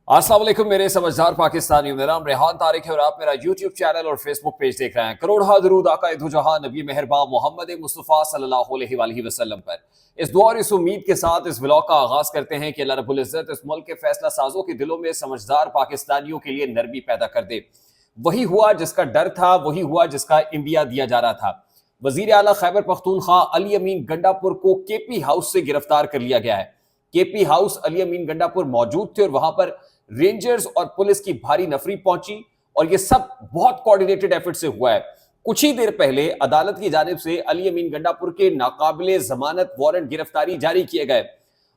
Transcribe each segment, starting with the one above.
अस्सलाम वालेकुम मेरे समझदार पाकिस्तानियों। मेरा नाम रेहान तारिक है और आप मेरा यूट्यूब चैनल और फेसबुक पेज देख रहे हैं। करोड़ दरूद आका दो जहां नबी मेहरबान मोहम्मद मुस्तफ़ा सल्लल्लाहु अलैहि वसल्लम पर। इस दुआ और इस उम्मीद के साथ इस व्लॉग का आगाज करते हैं कि अल्लाह रब्बुल इज्जत इस मुल्क के फैसला साजों के दिलों में समझदार पाकिस्तानियों के लिए नरमी पैदा कर दे। वही हुआ जिसका डर था, वही हुआ जिसका इंडिया दिया जा रहा था। वजीर आला खैबर पख्तूनख्वा अली अमीन गंडापुर को केपी हाउस से गिरफ्तार कर लिया गया है। केपी हाउस अली अमीन गंडापुर मौजूद थे और वहां पर रेंजर्स और पुलिस की भारी नफरी पहुंची और यह सब बहुत कोऑर्डिनेटेड एफर्ट से हुआ है। कुछ ही देर पहले अदालत की जानिब से अली अमीन गंडापुर के नाकाबिले जमानत वारंट गिरफ्तारी जारी किए गए।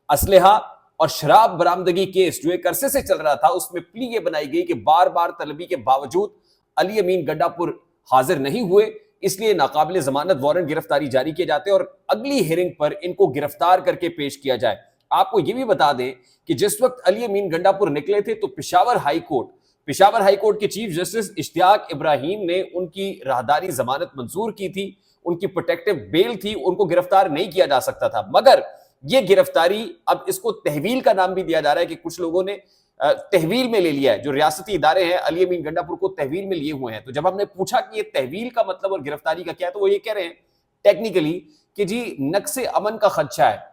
असलहा और शराब बरामदगी केस जो एक अरसे से चल रहा था उसमें प्ली ये बनाई गई कि बार बार तलबी के बावजूद अली अमीन गंडापुर हाजिर नहीं हुए, इसलिए नाकाबिले जमानत वारंट गिरफ्तारी जारी किए जाते हैं और अगली हियरिंग पर इनको गिरफ्तार करके पेश किया जाए। आपको यह भी बता दें कि जिस वक्त अली अमीन गंडापुर निकले थे तो पेशावर हाई कोर्ट के चीफ जस्टिस इश्तियाक इब्राहिम ने उनकी राहदारी जमानत मंजूर की थी, उनकी प्रोटेक्टिव बेल थी, उनको गिरफ्तार नहीं किया जा सकता था। मगर यह गिरफ्तारी अब इसको तहवील का नाम भी दिया जा रहा है कि कुछ लोगों ने तहवील में ले लिया है। जो रियासती इदारे हैं अली अमीन गंडापुर को तहवील में लिए हुए हैं। तो जब हमने पूछा कि यह तहवील का मतलब और गिरफ्तारी का क्या है, तो वो ये कह रहे हैं टेक्निकली कि जी नक्शे अमन का खदशा है।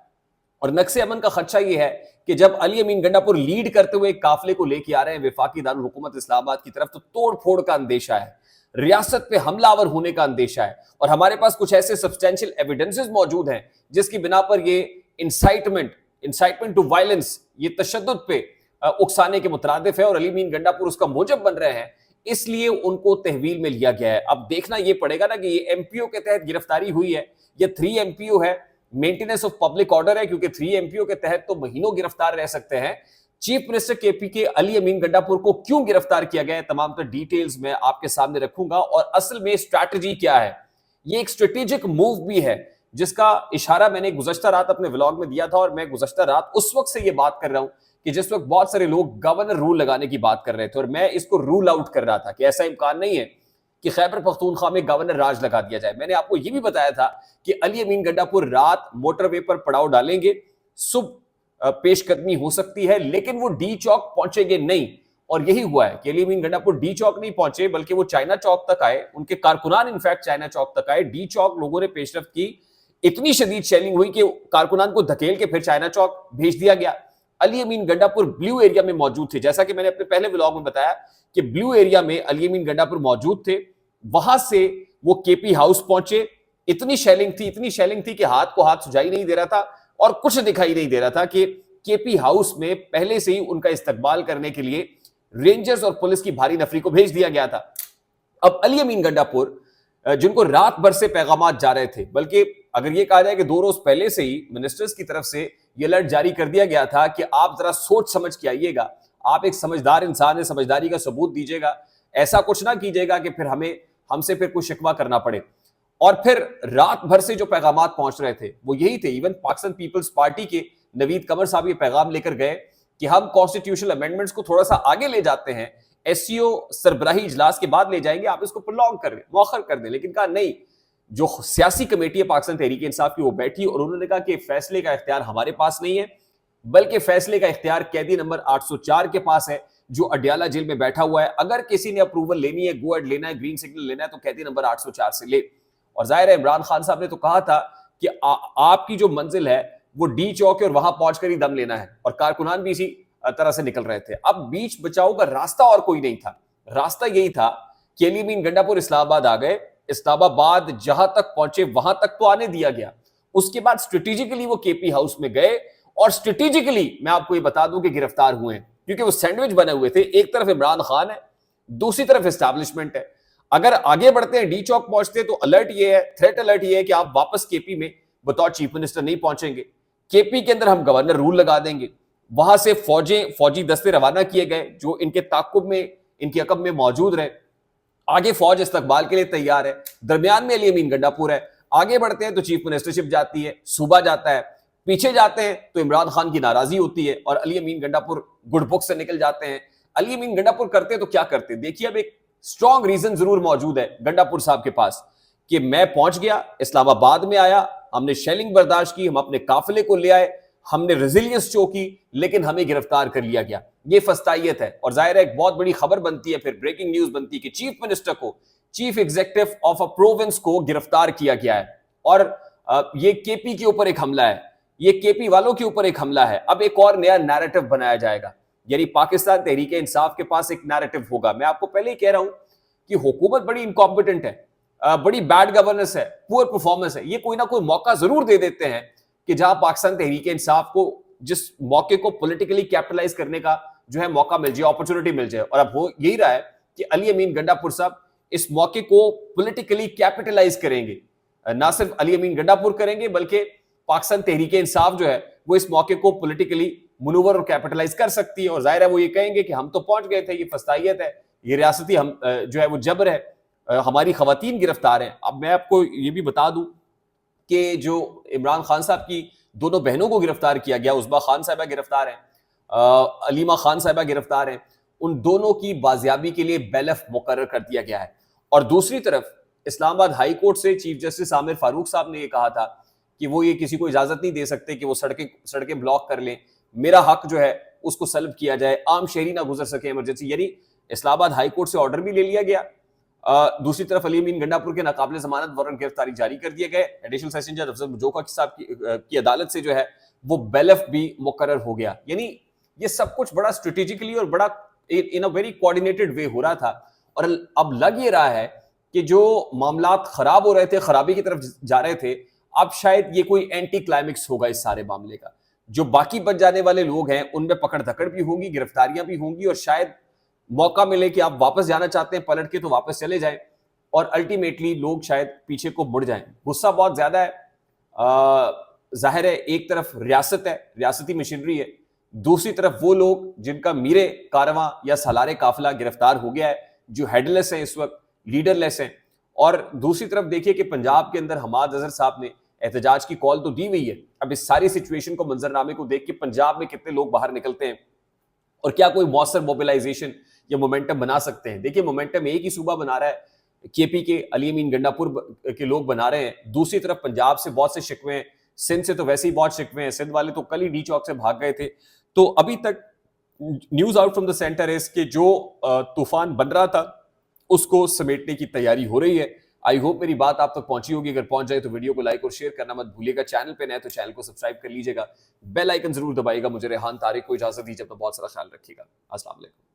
और नक्शे अमन का खदशा यह है कि जब अली अमीन गंडापुर लीड करते हुए काफिले को लेके आ रहे हैं वफाकी दारुल हुकूमत इस्लामाबाद की तरफ, तो तोड़ फोड़ का अंदेशा है, रियासत पे हमलावर होने का अंदेशा है। और हमारे पास कुछ ऐसे सब्सटेंशियल एविडेंसेस मौजूद हैं जिसकी बिना पर ये इंसाइटमेंट टू वायलेंस, ये तशद्दुद पे उकसाने के मुतरादिफ है और अली अमीन गंडापुर उसका मूजब बन रहे हैं, इसलिए उनको तहवील में लिया गया है। अब देखना यह पड़ेगा ना कि ये एमपीओ के तहत गिरफ्तारी हुई है, ये 3 एमपीओ है, मेंटेनेंस ऑफ पब्लिक ऑर्डर है, क्योंकि 3 एमपीओ के तहत तो महीनों गिरफ्तार रह सकते हैं। चीफ मिनिस्टर केपी के अली अमीन गंडापुर को क्यों गिरफ्तार किया गया है, तमाम तर डिटेल्स मैं आपके सामने रखूंगा और असल में स्ट्रैटेजी क्या है। ये एक स्ट्रेटेजिक मूव भी है जिसका इशारा मैंने गुज़श्ता रात अपने व्लॉग में दिया था और मैं गुज़श्ता रात उस वक्त से ये बात कर रहा हूं कि जिस वक्त बहुत सारे लोग गवर्नर रूल लगाने की बात कर रहे थे और मैं इसको रूल आउट कर रहा था कि ऐसा इम्कान नहीं है कि खैबर पख्तूनख्वा में गवर्नर राज लगा दिया जाए। मैंने आपको यह भी बताया था कि अली अमीन गंडापुर रात मोटरवे पर पड़ाव डालेंगे, सुबह पेशकदमी हो सकती है, लेकिन वो डी चौक पहुंचेंगे नहीं। और यही हुआ है कि अली अमीन गंडापुर डी चौक नहीं पहुंचे बल्कि वो चाइना चौक तक आए, उनके कारकुनान इनफैक्ट चाइना चौक तक आए। डी चौक लोगों ने पेशरफ्त की, इतनी शदीद शेलिंग हुई कि कारकुनान को धकेल के फिर चाइना चौक भेज दिया गया। अली अमीन गंडापुर ब्लू एरिया में मौजूद थे, जैसा कि मैंने अपने पहले व्लॉग में बताया कि ब्लू एरिया में अली अमीन गंडापुर मौजूद थे। वहां से वो केपी हाउस पहुंचे, इतनी शेलिंग थी कि हाथ को हाथ सुझाई नहीं दे रहा था और कुछ दिखाई नहीं दे रहा था कि केपी हाउस में पहले से ही उनका इस्तकबाल करने के लिए रेंजर्स और पुलिस की भारी नफरी को भेज दिया गया था। अब अली अमीन गंडापुर जिनको रात भर से पैगामात जा रहे थे, बल्कि अगर यह कहा जाए कि 2 रोज पहले से ही मिनिस्टर्स की तरफ से यह अलर्ट जारी कर दिया गया था कि आप जरा सोच समझ के आइएगा, आप एक समझदार इंसान है, समझदारी का सबूत दीजिएगा, ऐसा कुछ ना कीजिएगा कि फिर हमसे फिर कोई शिकवा करना पड़े। और फिर रात भर से जो पैगामात पहुंच रहे थे वो यही थे। इवन पाकिस्तान पीपल्स पार्टी के नवीद कमर साहब ये पैगाम लेकर गए कि हम कॉन्स्टिट्यूशनल अमेंडमेंट्स को थोड़ा सा आगे ले जाते हैं, एससीओ सरबराही इजलास के बाद ले जाएंगे, आप इसको प्रोलॉन्ग कर दें, मौखर कर दें। लेकिन कहा नहीं, जो सियासी कमेटी है पाकिस्तान तहरीक इंसाफ की वो बैठी और उन्होंने कहा कि फैसले का इख्तियार हमारे पास नहीं है, बल्कि फैसले का इख्तियार कैदी नंबर 804 के पास है जो अडयाला जेल में बैठा हुआ है। अगर किसी ने अप्रूवल लेनी है, गो एड लेना है, ग्रीन सिग्नल लेना है, तो कैदी नंबर 804 से ले। और जाहिर है इमरान खान साहब ने तो कहा था कि आपकी जो मंजिल है वो डी चौक है और वहां पहुंचकर ही दम लेना है, और कारकुनान भी इसी तरह से निकल रहे थे। अब बीच बचाव का रास्ता और कोई नहीं था, रास्ता यही था कि अली अमीन गंडापुर इस्लामाबाद आ गए। इस्लामाबाद जहां तक पहुंचे वहां तक तो आने दिया गया, उसके बाद स्ट्रेटेजिकली वो केपी हाउस में गए और स्ट्रेटेजिकली मैं आपको ये बता दूं कि गिरफ्तार हुए हैं, क्योंकि वो सैंडविच बने हुए थे। एक तरफ इमरान खान है, दूसरी तरफ एस्टैब्लिशमेंट है। अगर आगे बढ़ते हैं, डी चौक पहुंचते हैं, तो अलर्ट ये है, थ्रेट अलर्ट ये है कि आप वापस केपी में बतौर चीफ मिनिस्टर नहीं पहुंचेंगे। केपी के अंदर हम गवर्नर रूल लगा देंगे। वहां से फौजी दस्ते रवाना किए गए जो इनके ताकुब में, इनके अकब में मौजूद रहे। आगे फौज इस्तकबाल के लिए तैयार है, दरमियान में अली अमीन गंडापुर है। आगे बढ़ते हैं तो चीफ मिनिस्टरशिप जाती है, सूबा जाता है। पीछे जाते हैं तो इमरान खान की नाराजगी होती है और अली अमीन गंडापुर गुड बुक से निकल जाते हैं। अली अमीन गंडापुर करते हैं तो क्या करते हैं, देखिए अब एक स्ट्रॉन्ग रीजन जरूर मौजूद है गंडापुर साहब के पास कि मैं पहुंच गया, इस्लामाबाद में आया, हमने शेलिंग बर्दाश्त की, हम अपने काफिले को ले आए, हमने रेजिलियंस शो की, लेकिन हमें गिरफ्तार कर लिया गया। ये फस्तायत है। और जाहिर है एक बहुत बड़ी खबर बनती है, फिर ब्रेकिंग न्यूज बनती है कि चीफ मिनिस्टर को, chief executive of a province को गिरफ्तार किया गया है। और ये केपी के ऊपर एक हमला है, ये केपी वालों के ऊपर एक हमला है। अब एक और नया नैरेटिव बनाया जाएगा, यानी पाकिस्तान तहरीक इंसाफ के पास एक नैरेटिव होगा। मैं आपको पहले ही कह रहा हूं कि हुकूमत बड़ी इनकॉम्पिटेंट है, बड़ी बैड गवर्नेंस है, पुअर परफॉर्मेंस है। ये कोई ना कोई मौका जरूर दे देते हैं कि जहां पाकिस्तान तहरीक इंसाफ को जिस मौके को पॉलिटिकली कैपिटलाइज करने का जो है मौका मिल जाए, अपॉर्चुनिटी मिल जाए। और अब हो यही रहा है कि अली अमीन गंडापुर साहब इस मौके को पॉलिटिकली कैपिटलाइज करेंगे। ना सिर्फ अली अमीन गंडापुर करेंगे, बल्कि पाकिस्तान तहरीक इंसाफ जो है वो इस मौके को पॉलिटिकली मनूवर और कैपिटलाइज कर सकती है। और जाहिर है वो ये कहेंगे कि हम तो पहुंच गए थे, ये फस्तायत है, ये रियासती हम जो है वो जबर है, हमारी खवातीन गिरफ्तार हैं। अब मैं आपको ये भी बता दूं कि जो इमरान खान साहब की दोनों बहनों को गिरफ्तार किया गया, उस्मा खान साहिबा गिरफ्तार हैं, अलीमा खान साहिबा गिरफ्तार हैं, उन दोनों की बाजियाबी के लिए बेलफ मुकर्रर कर दिया गया है। और दूसरी तरफ इस्लामाबाद हाई कोर्ट से चीफ जस्टिस आमिर फारूक साहब ने यह कहा था कि वो ये किसी को इजाजत नहीं दे सकते कि वो सड़कें ब्लॉक कर लें, मेरा हक जो है उसको सल्ब किया जाए, आम शहरी ना गुजर सके इमरजेंसी। यानी इस्लामाबाद हाई कोर्ट से ऑर्डर भी ले लिया गया। दूसरी तरफ अली अमीन गंडापुर के नाकाबिले जमानत वारंट गिरफ्तारी जारी कर दिए गए। एडिशनल सेशन जज अफजल जोका साहब की अदालत से जो है वो बेलफ भी मुकर्रर हो गया। यानी ये सब कुछ बड़ा स्ट्रेटेजिकली और बड़ा इन अ वेरी कोऑर्डिनेटेड वे हो रहा था। और अब लग ये रहा है कि जो मामलात खराब हो रहे थे, खराबी की तरफ जा रहे थे, अब शायद ये कोई एंटी क्लाइमेक्स होगा इस सारे मामले का। जो बाकी बच जाने वाले लोग हैं उनमें पकड़ धकड़ भी होगी, गिरफ्तारियां भी होंगी, और शायद मौका मिले कि आप वापस जाना चाहते हैं पलट के तो वापस चले जाएं, और अल्टीमेटली लोग शायद पीछे को मुड़ जाएं। गुस्सा बहुत ज्यादा है। जाहिर है एक तरफ रियासत है, रियासती मशीनरी है, दूसरी तरफ वो लोग जिनका मीरे कारवां या सलारे काफिला गिरफ्तार हो गया है, जो हेडलेस हैं इस वक्त, लीडरलेस हैं। और दूसरी तरफ देखिए कि पंजाब के अंदर हमाद अजहर साहब ने एहतजाज की कॉल तो दी हुई है। अब इस सारी सिचुएशन को, मंजरनामे को देख के पंजाब में कितने लोग बाहर निकलते हैं और क्या कोई मौसर मोबिलाइजेशन या मोमेंटम बना सकते हैं। देखिए मोमेंटम एक ही सूबा बना रहा है, केपी के अली अमीन गंडापुर के लोग बना रहे हैं। दूसरी तरफ पंजाब से बहुत से शिकवे हैं, सिंध से तो वैसे ही बहुत शिकवे हैं, सिंध वाले तो कल ही डी चौक से भाग गए थे। तो अभी तक news out from the centre है कि जो तूफान बन रहा था उसको समेटने की तैयारी हो रही है। आई होप मेरी बात आप तक पहुंची होगी। अगर पहुंच जाए तो वीडियो को लाइक और शेयर करना मत भूलिएगा। चैनल पे नए तो चैनल को सब्सक्राइब कर लीजिएगा, बेल आइकन जरूर दबाइएगा। मुझे रेहान तारिक को इजाजत दीजिए, अपना बहुत सारा ख्याल रखिएगा। अस्सलाम वालेकुम।